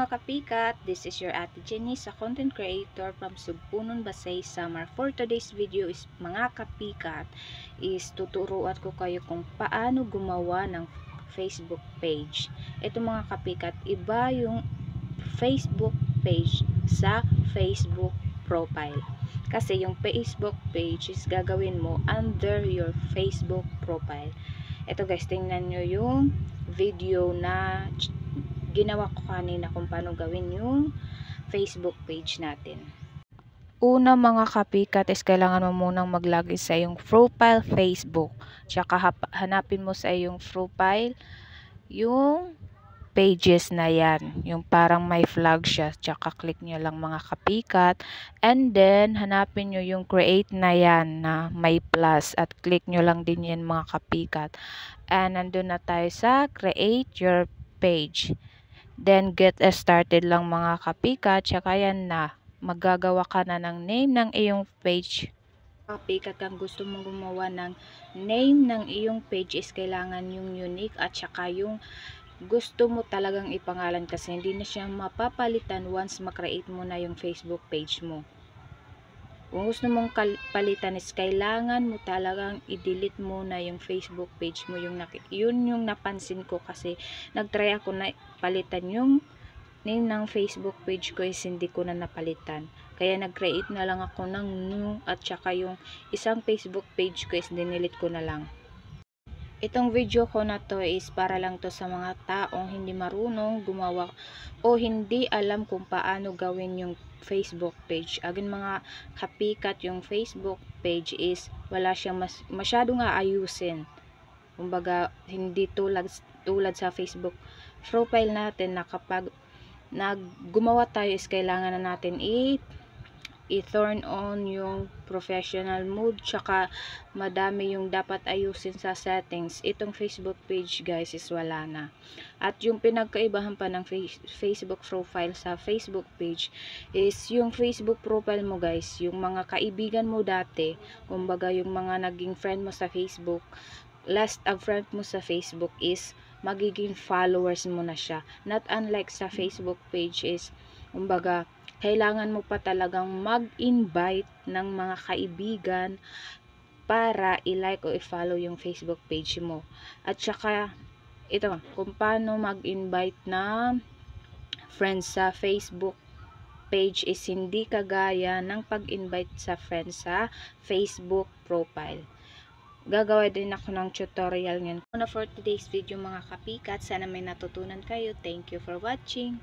mga kapikat, this is your Ate Jenny sa content creator from Sugpunon, Basay, Samar. For today's video is mga kapikat is tuturuan ko kayo kung paano gumawa ng Facebook page. Ito mga kapikat, iba yung Facebook page sa Facebook profile. Kasi yung Facebook page is gagawin mo under your Facebook profile. Ito guys, tingnan nyo yung video na ginawa ko kanina kung paano gawin yung Facebook page natin. Una mga kapikat is kailangan mo munang mag-login sa iyong profile Facebook. Tsaka hanapin mo sa iyong profile yung pages na yan. Yung parang may flag siya. Tsaka click nyo lang mga kapikat. And then hanapin nyo yung create na yan na may plus. At click nyo lang din yan mga kapikat. And nandun na tayo sa create your page. Then, get started lang mga kapikat. Tsaka yan na. Magagawa ka na ng name ng iyong page. Kapikat, kang gusto mong gumawa ng name ng iyong page is kailangan yung unique at tsaka yung gusto mo talagang ipangalan kasi hindi na siya mapapalitan once makreate mo na yung Facebook page mo. Kung gusto mong palitan is kailangan mo talagang i-delete muna yung Facebook page mo. Yun yung napansin ko kasi nagtry ako na palitan yung name ng Facebook page ko is hindi ko na napalitan. Kaya nag-create na lang ako ng new at saka yung isang Facebook page ko is dinilit ko na lang. Itong video ko na to is para lang to sa mga taong hindi marunong gumawa o hindi alam kung paano gawin yung Facebook page. Agin mga kapikat, yung Facebook page is wala siyang masyadong aayusin. Kumbaga, hindi tulad sa Facebook profile natin na kapag gumawa tayo is kailangan na natin i-turn on yung professional mode, tsaka madami yung dapat ayusin sa settings. Itong Facebook page guys is wala na. At yung pinagkaibahan pa ng Facebook profile sa Facebook page is yung Facebook profile mo guys, yung mga kaibigan mo dati, kumbaga yung mga naging friend mo sa Facebook, last friend mo sa Facebook is magiging followers mo na siya. Not unlike sa Facebook page is kumbaga kailangan mo pa talagang mag-invite ng mga kaibigan para i-like o i-follow yung Facebook page mo. At saka, ito, kung paano mag-invite na friends sa Facebook page is hindi kagaya ng pag-invite sa friends sa Facebook profile. Gagawa din ako ng tutorial ngayon. For today's video mga kapikat, sana may natutunan kayo. Thank you for watching.